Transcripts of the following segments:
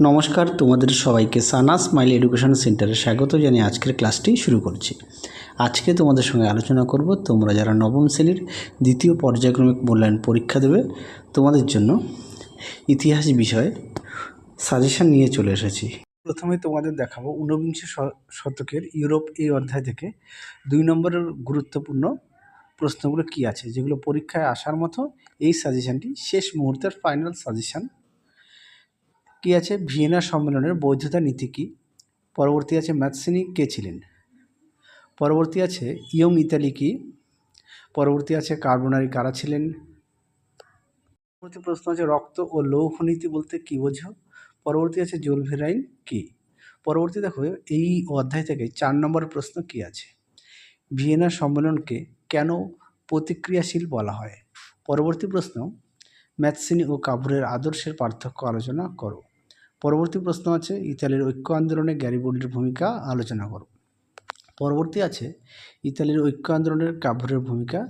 নমস্কার, তোমাদের সবাইকে সানা স্মাইল এডুকেশন সেন্টারে স্বাগত জানিয়ে আজকের ক্লাসটি শুরু করছি। আজকে তোমাদের সঙ্গে আলোচনা করব তোমরা যারা নবম শ্রেণীর দ্বিতীয় পর্যায়ক্রমিক মূল্যায়ন পরীক্ষা দেবে তোমাদের জন্য ইতিহাস বিষয়ে সাজেশন নিয়ে চলে এসেছি। প্রথমে তোমাদের দেখাবো ঊনবিংশ শতকের ইউরোপ এই অধ্যায় থেকে 2 নম্বরের গুরুত্বপূর্ণ প্রশ্নগুলো কি আছে, যেগুলো পরীক্ষায় আসার মতো। এই সাজেশনটি শেষ মুহূর্তের ফাইনাল সাজেশন। কি আছে? ভিয়েনা সম্মেলনের বৈধতা নীতি কি? পরবর্তী আছে ম্যাথসিনি কে ছিলেন? পরবর্তী আছে ইয়ং ইতালি কি? পরবর্তী আছে কার্বোনারি কারা ছিলেন? পরবর্তী প্রশ্ন আছে রক্ত ও লৌহ নীতি বলতে কি বোঝো? পরবর্তী আছে জুলভেরাইন কি? পরবর্তী দেখো এই অধ্যায় থেকে 4 নম্বর প্রশ্ন কি আছে? ভিয়েনা সম্মেলনকে কেন প্রতিক্রিয়াশীল বলা হয়? পরবর্তী প্রশ্ন ম্যাথসিনি ও কাভুরের আদর্শের পার্থক্য আলোচনা করো। পরবর্তী প্রশ্ন আছে ইতালির ঐক্য আন্দোলনে গ্যারিবল্ডির ভূমিকা আলোচনা করো। পরবর্তী আছে ইতালির ঐক্য আন্দোলনের কাভুরের ভূমিকা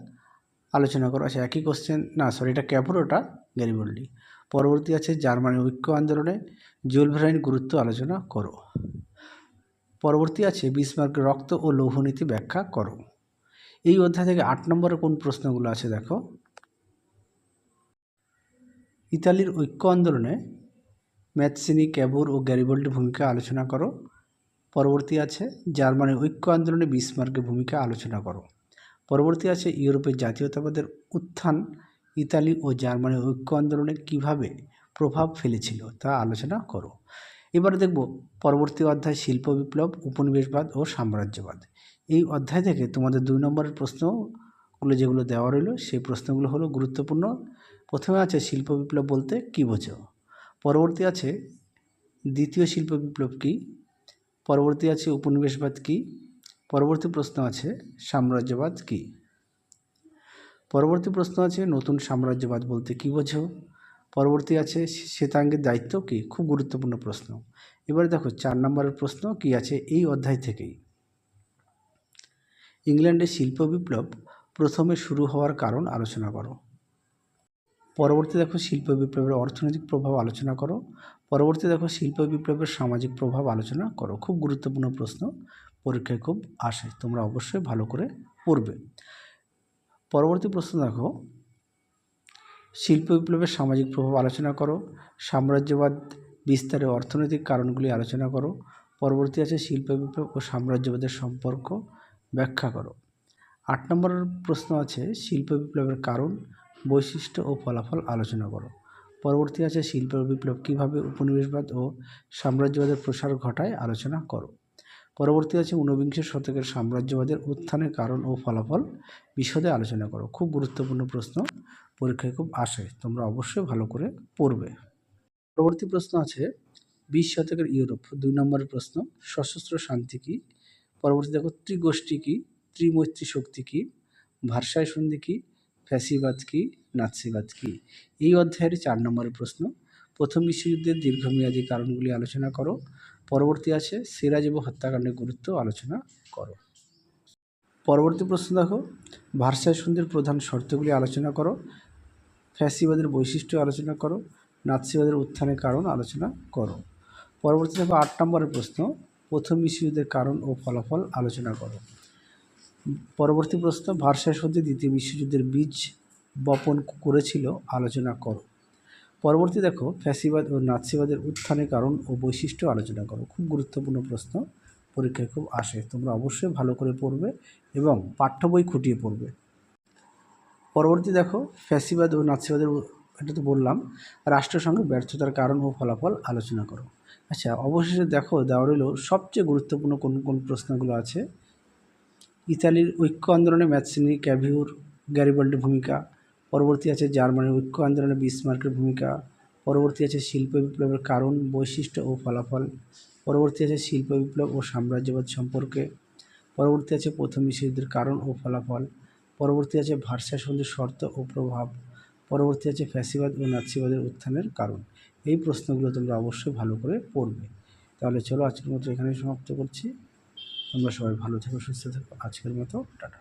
আলোচনা করো। আচ্ছা, একই কোশ্চেন না, সরি, এটা ক্যাভুর, ওটা গ্যারিবল্ডি। পরবর্তী আছে জার্মানির ঐক্য আন্দোলনে জুলভেরাইন গুরুত্ব আলোচনা করো। পরবর্তী আছে বিসমার্কের রক্ত ও লৌহনীতি ব্যাখ্যা করো। এই অধ্যায় থেকে 8 নম্বরে কোন প্রশ্নগুলো আছে দেখো। ইতালির ঐক্য আন্দোলনে ম্যাথসিনি, ক্যাভুর ও গ্যারিবল্ডির ভূমিকা আলোচনা করো। পরবর্তী আছে জার্মানির ঐক্য আন্দোলনে বিসমার্কের ভূমিকা আলোচনা করো। পরবর্তী আছে ইউরোপের জাতীয়তাবাদের উত্থান ইতালি ও জার্মানির ঐক্য আন্দোলনে কীভাবে প্রভাব ফেলেছিল তা আলোচনা করো। এবারে দেখব পরবর্তী অধ্যায় শিল্প বিপ্লব, উপনিবেশবাদ ও সাম্রাজ্যবাদ। এই অধ্যায় থেকে তোমাদের 2 নম্বরের প্রশ্নগুলো যেগুলো দেওয়া রইল সেই প্রশ্নগুলো হলো গুরুত্বপূর্ণ। প্রথমে আছে শিল্প বিপ্লব বলতে কী বোঝো? পরবর্তী আছে দ্বিতীয় শিল্প বিপ্লব কী? পরবর্তী আছে উপনিবেশবাদ কী? পরবর্তী প্রশ্ন আছে সাম্রাজ্যবাদ কী? পরবর্তী প্রশ্ন আছে নতুন সাম্রাজ্যবাদ বলতে কী বোঝো? পরবর্তী আছে শ্বেতাঙ্গের দায়িত্ব কী? খুব গুরুত্বপূর্ণ প্রশ্ন। এবারে দেখো 4 নম্বরের প্রশ্ন কি আছে এই অধ্যায় থেকেই। ইংল্যান্ডের শিল্প বিপ্লব প্রথমে শুরু হওয়ার কারণ আলোচনা করো। পরবর্তী দেখো শিল্প বিপ্লবের অর্থনৈতিক প্রভাব আলোচনা করো। পরবর্তী দেখো শিল্প বিপ্লবের সামাজিক প্রভাব আলোচনা করো। খুব গুরুত্বপূর্ণ প্রশ্ন, পরীক্ষায় খুব আসে, তোমরা অবশ্যই ভালো করে পড়বে। পরবর্তী প্রশ্ন দেখো শিল্প বিপ্লবের সামাজিক প্রভাব আলোচনা করো। সাম্রাজ্যবাদ বিস্তারে অর্থনৈতিক কারণগুলি আলোচনা করো। পরবর্তী আছে শিল্প বিপ্লব ও সাম্রাজ্যবাদের সম্পর্ক ব্যাখ্যা করো। 8 নম্বরের প্রশ্ন আছে শিল্প বিপ্লবের কারণ, বৈশিষ্ট্য ও ফলাফল আলোচনা করো। পরবর্তী আছে শিল্প বিপ্লব কীভাবে উপনিবেশবাদ ও সাম্রাজ্যবাদের প্রসার ঘটায় আলোচনা করো। পরবর্তী আছে ঊনবিংশ শতকের সাম্রাজ্যবাদের উত্থানের কারণ ও ফলাফল বিশদে আলোচনা করো। খুব গুরুত্বপূর্ণ প্রশ্ন, পরীক্ষায় খুব আসে, তোমরা অবশ্যই ভালো করে পড়বে। পরবর্তী প্রশ্ন আছে 20 শতকের ইউরোপ, 2 নম্বরের প্রশ্ন সশস্ত্র শান্তি কী? পরবর্তী দেখো ত্রিগোষ্ঠী কী, ত্রিমৈত্রী শক্তি কী, ভার্সাই সন্ধি কী, ফ্যাসিবাদ কী, নাৎসিবাদ কী? এই অধ্যায়ের 4 নম্বরের প্রশ্ন প্রথম বিশ্বযুদ্ধের দীর্ঘমেয়াদী কারণগুলি আলোচনা করো। পরবর্তী আছে সেরাজেভো হত্যাকাণ্ডের গুরুত্ব আলোচনা করো। পরবর্তী প্রশ্ন দেখো ভার্সাই সন্ধির প্রধান শর্তগুলি আলোচনা করো। ফ্যাসিবাদের বৈশিষ্ট্য আলোচনা করো। নাৎসিবাদের উত্থানের কারণ আলোচনা করো। পরবর্তী দেখো 8 নম্বরের প্রশ্ন প্রথম বিশ্বযুদ্ধের কারণ ও ফলাফল আলোচনা করো। পরবর্তী প্রশ্ন ভার্সাই সন্ধি দ্বিতীয় বিশ্বযুদ্ধের বীজ বপন করেছিল আলোচনা করো। পরবর্তী দেখো ফ্যাসিবাদ ও নাৎসিবাদের উত্থানের কারণ ও বৈশিষ্ট্য আলোচনা করো। খুব গুরুত্বপূর্ণ প্রশ্ন, পরীক্ষায় খুব আসে, তোমরা অবশ্যই ভালো করে পড়বে এবং পাঠ্য বই খুঁটিয়ে পড়বে। পরবর্তী দেখো ফ্যাসিবাদ ও নাৎসিবাদের, এটা তো বললাম, রাষ্ট্রসংঘের ব্যর্থতার কারণ ও ফলাফল আলোচনা করো। আচ্ছা, অবশেষে দেখো দেওয়া রইল সবচেয়ে গুরুত্বপূর্ণ কোন কোন প্রশ্নগুলো আছে। ইতালির ঐক্য আন্দোলনে ম্যাথসিনি, ক্যাভিউর, গ্যারিবল্ডির ভূমিকা। পরবর্তী আছে জার্মানির ঐক্য আন্দোলনে বিসমার্কের ভূমিকা। পরবর্তী আছে শিল্প বিপ্লবের কারণ, বৈশিষ্ট্য ও ফলাফল। পরবর্তী আছে শিল্প বিপ্লব ও সাম্রাজ্যবাদ সম্পর্কে। পরবর্তী আছে প্রথম বিশ্বযুদ্ধের কারণ ও ফলাফল। পরবর্তী আছে ভার্সাই সন্ধির শর্ত ও প্রভাব। পরবর্তী আছে ফ্যাসিবাদ ও নাৎসিবাদের উত্থানের কারণ। এই প্রশ্নগুলো তোমরা অবশ্যই ভালো করে পড়বে। তাহলে চলো আজকের মতো এখানেই সমাপ্ত করছি। তোমরা সবাই ভালো থেকো, সুস্থ থেকো। আজকের মতো টাটা।